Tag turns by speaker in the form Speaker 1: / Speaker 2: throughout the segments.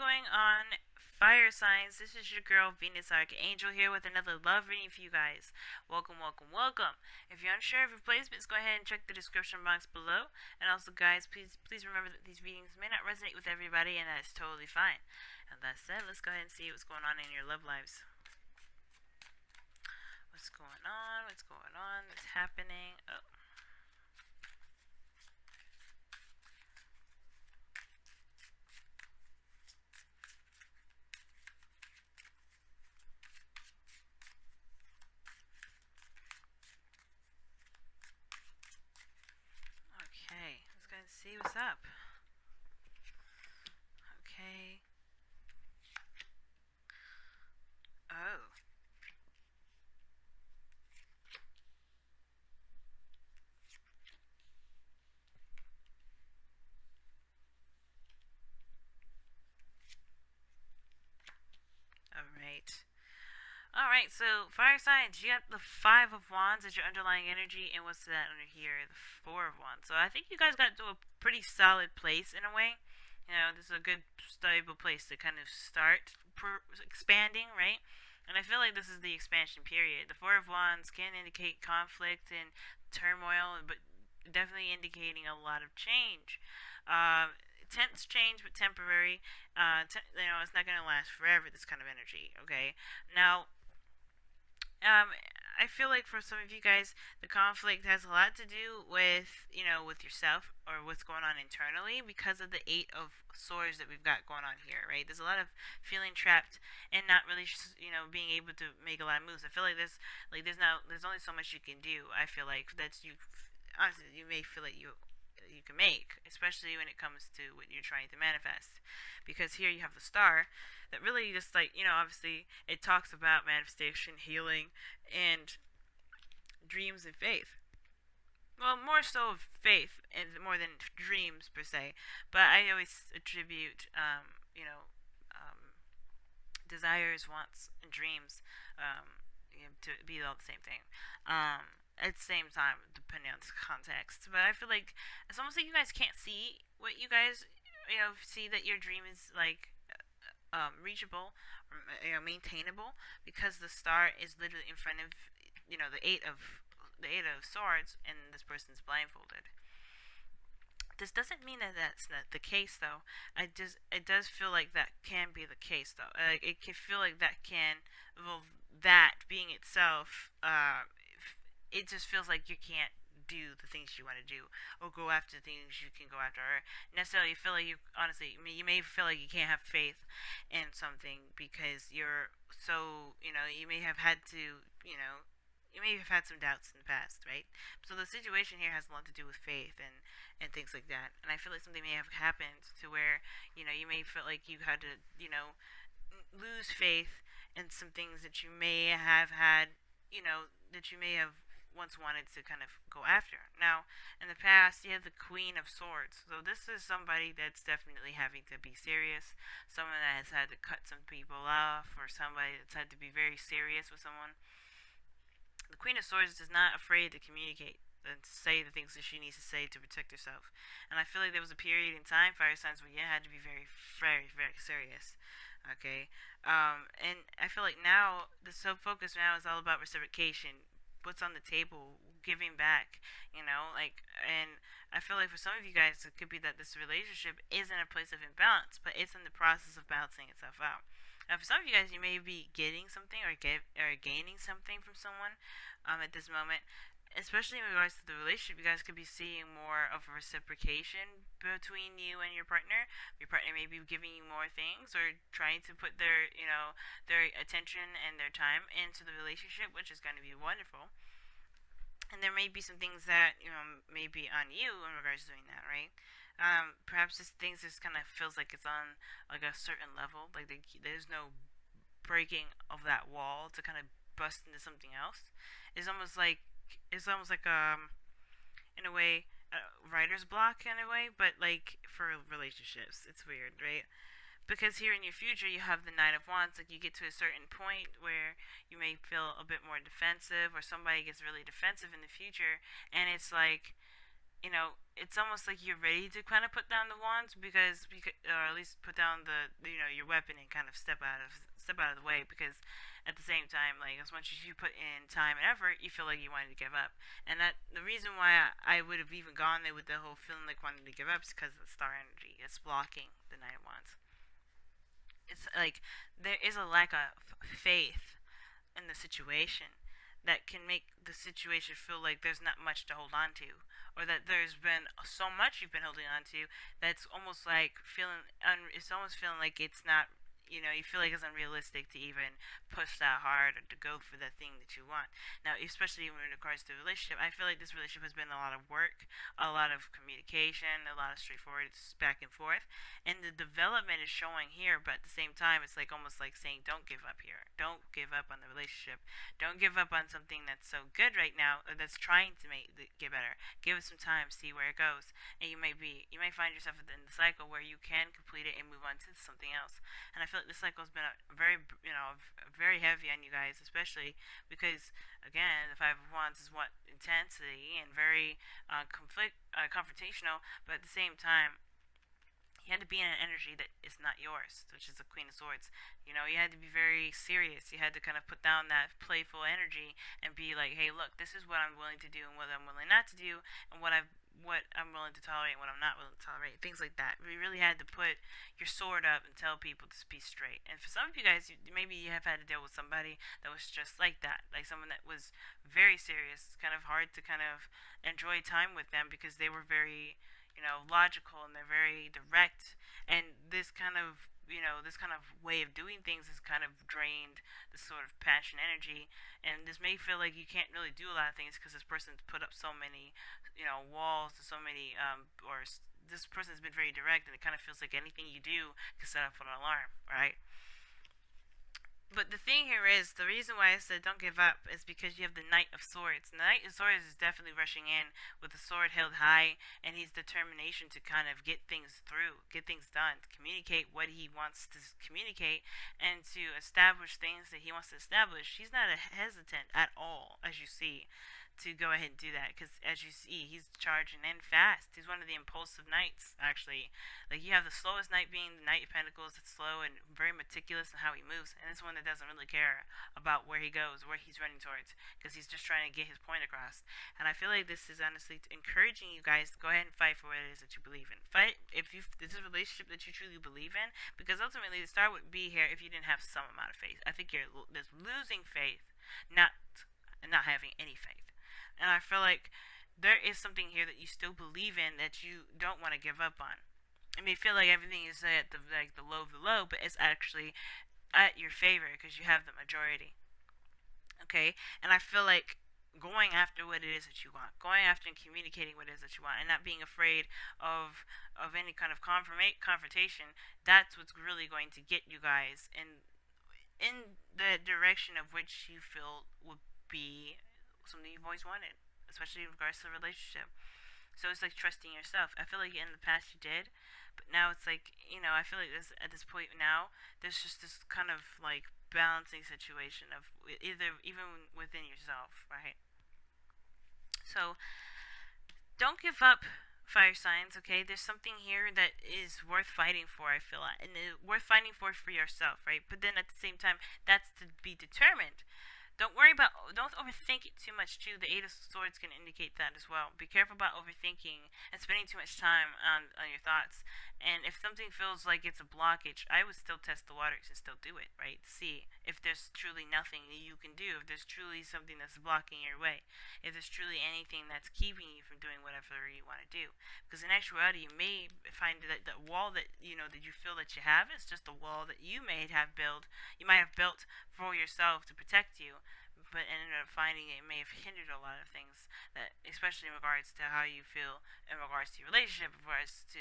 Speaker 1: going on, fire signs? This is your girl Venus Archangel here with another love reading for you guys. Welcome, welcome, welcome. If you're unsure of your placements, go ahead and check the description box below. And also, guys, please remember that these readings may not resonate with everybody, and that's totally fine. And that said, let's go ahead and see what's going on in your love lives. What's going on? What's going on? What's happening? Oh. Okay, let's go and see what's up. Okay. Oh. Alright. Alright, so fire signs, you got the Five of Wands as your underlying energy, and what's that under here? The Four of Wands. So I think you guys got to a pretty solid place in a way. You know, this is a good, stable place to kind of start expanding, right? And I feel like this is the expansion period. The Four of Wands can indicate conflict and turmoil, but definitely indicating a lot of change. Tense change, but temporary. It's not going to last forever, this kind of energy, okay? Now, I feel like for some of you guys, the conflict has a lot to do with, with yourself or what's going on internally because of the Eight of Swords that we've got going on here, right? There's a lot of feeling trapped and not really, being able to make a lot of moves. I feel like there's only so much you can do. I feel like that's you. Honestly, you may feel like you can make, especially when it comes to what you're trying to manifest. Because here you have the Star that really just obviously it talks about manifestation, healing, and dreams and faith. Well, more so faith and more than dreams per se. But I always attribute, desires, wants, and dreams to be all the same thing. At the same time, depending on the context. But I feel like it's almost like you guys can't see what you guys, see that your dream is like reachable, or, maintainable, because the Star is literally in front of, the Eight of Swords, and this person's blindfolded. This doesn't mean that that's not the case, though. It does feel like that can be the case, though. It can feel like that being itself, it just feels like you can't do the things you want to do or go after the things you can go after, or necessarily feel like you may feel like you can't have faith in something because you're so, you may have had to, you may have had some doubts in the past, right? So the situation here has a lot to do with faith and things like that. And I feel like something may have happened to where, you may feel like you had to, lose faith in some things that you may have had, that you may have once wanted to kind of go after. Now, in the past, you have the Queen of Swords. So this is somebody that's definitely having to be serious, someone that has had to cut some people off, or somebody that's had to be very serious with someone. The Queen of Swords is not afraid to communicate and say the things that she needs to say to protect herself. And I feel like there was a period in time, fire signs, where you had to be very, very, very serious. Okay? And I feel like now, the self-focus now is all about reciprocation, what's on the table, giving back, and I feel like for some of you guys, it could be that this relationship is in a place of imbalance, but it's in the process of balancing itself out. Now, for some of you guys, you may be getting something or gaining something from someone at this moment. Especially in regards to the relationship, you guys could be seeing more of a reciprocation between you and your partner. Your partner may be giving you more things or trying to put their attention and their time into the relationship, which is going to be wonderful. And there may be some things that, may be on you in regards to doing that, right? Perhaps this things just kind of feels like it's on like a certain level, like there's no breaking of that wall to kind of bust into something else. It's almost like in a way writer's block in a way, but like for relationships, it's weird, right? Because here in your future you have the Knight of Wands. Like you get to a certain point where you may feel a bit more defensive, or somebody gets really defensive in the future, and it's like it's almost like you're ready to kind of put down the wands because or at least put down your weapon and kind of step out of the way because at the same time, like as much as you put in time and effort, you feel like you wanted to give up. And that the reason why I would have even gone there with the whole feeling like wanting to give up is because of the star energy. It's blocking the Nine of Wands. It's like there is a lack of faith in the situation that can make the situation feel like there's not much to hold on to, or that there's been so much you've been holding on to that's almost like it's almost feeling like it's not. You feel like it's unrealistic to even push that hard or to go for the thing that you want. Now, especially when it regards to a relationship, I feel like this relationship has been a lot of work, a lot of communication, a lot of straightforward back and forth, and the development is showing here. But at the same time, it's like almost like saying, "Don't give up here. Don't give up on the relationship. Don't give up on something that's so good right now, or that's trying to make it get better. Give it some time, see where it goes, and you may find yourself at the end of the cycle where you can complete it and move on to something else. And I feel like this cycle has been very heavy on you guys, especially because again, the Five of Wands is what intensity and very confrontational, but at the same time, you had to be in an energy that is not yours, which is the Queen of Swords. You had to be very serious. You had to kind of put down that playful energy and be like, hey, look, this is what I'm willing to do and what I'm willing not to do, and what I'm willing to tolerate and what I'm not willing to tolerate. Things like that. We really had to put your sword up and tell people to be straight. And for some of you guys, maybe you have had to deal with somebody that was just like that, like someone that was very serious. It's kind of hard to kind of enjoy time with them because they were very logical and they're very direct. And this kind of way of doing things has kind of drained this sort of passion energy. And this may feel like you can't really do a lot of things because this person's put up so many, walls and so many, this person's been very direct, and it kind of feels like anything you do can set off an alarm, right? But the thing here is, the reason why I said don't give up is because you have the Knight of Swords. And the Knight of Swords is definitely rushing in with the sword held high, and his determination to kind of get things through, get things done, to communicate what he wants to communicate, and to establish things that he wants to establish. He's not hesitant at all, as you see, to go ahead and do that. Because as you see, he's charging in fast. He's one of the impulsive knights, actually. Like, you have the slowest knight being the Knight of Pentacles. That's slow and very meticulous in how he moves. And it's one that doesn't really care about where he goes, where he's running towards. Because he's just trying to get his point across. And I feel like this is honestly encouraging you guys to go ahead and fight for what it is that you believe in. Fight if this is a relationship that you truly believe in. Because ultimately, the star wouldn't be here if you didn't have some amount of faith. I think you're just losing faith, not having any faith. And I feel like there is something here that you still believe in that you don't want to give up on. It may feel like everything is at the low of the low, but it's actually at your favor because you have the majority. Okay, and I feel like going after what it is that you want, going after and communicating what it is that you want, and not being afraid of any kind of confrontation. That's what's really going to get you guys in the direction of which you feel would be something you've always wanted, especially in regards to the relationship. So it's like trusting yourself. I feel like in the past you did, but now it's like, I feel like at this point now, there's just this kind of like balancing situation of even within yourself, right? So don't give up, fire signs, okay? There's something here that is worth fighting for, I feel like, and worth fighting for yourself, right? But then at the same time, that's to be determined. Don't overthink it too much too. The Eight of Swords can indicate that as well. Be careful about overthinking and spending too much time on your thoughts. And if something feels like it's a blockage, I would still test the waters and still do it, right? See if there's truly nothing that you can do. If there's truly something that's blocking your way. If there's truly anything that's keeping you from doing whatever you want to do. Because in actuality, you may find that the wall that that you feel that you have is just a wall that you might have built for yourself to protect you, but ended up finding it may have hindered a lot of things, that especially in regards to how you feel in regards to your relationship, in regards to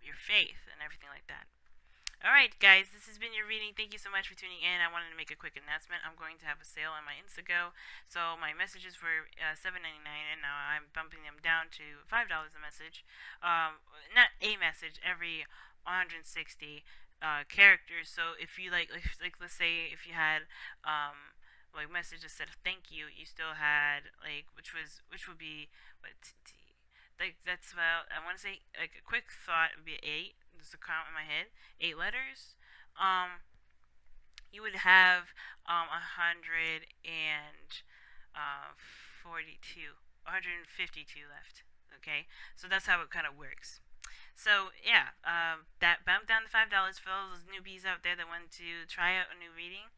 Speaker 1: your faith and everything like that. Alright guys, this has been your reading. Thank you so much for tuning in. I wanted to make a quick announcement. I'm going to have a sale on my Instago. So my messages were $7.99, and now I'm bumping them down to $5 a message. Not a message, every 160 characters. So if you like let's say if you had like message that said thank you, you still had like which would be what like that's about. I want to say like a quick thought would be eight. Just a count in my head. 8 letters. Um, you would have 142, 152 left. Okay, so that's how it kind of works. So yeah, that bump down to $5 for all those newbies out there that want to try out a new reading.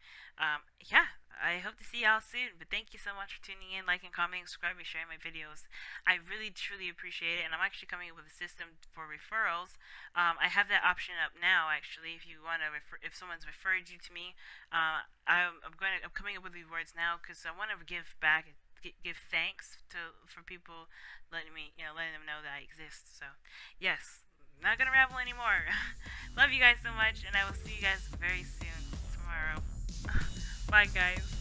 Speaker 1: Yeah, I hope to see y'all soon. But thank you so much for tuning in, liking, commenting, subscribing, sharing my videos. I really truly appreciate it, and I'm actually coming up with a system for referrals. I have that option up now. Actually, if you want to refer, if someone's referred you to me, I'm coming up with rewards now because I want to give back. Give thanks for people letting them know that I exist. So, yes, not gonna ramble anymore. Love you guys so much, and I will see you guys very soon tomorrow. Bye, guys.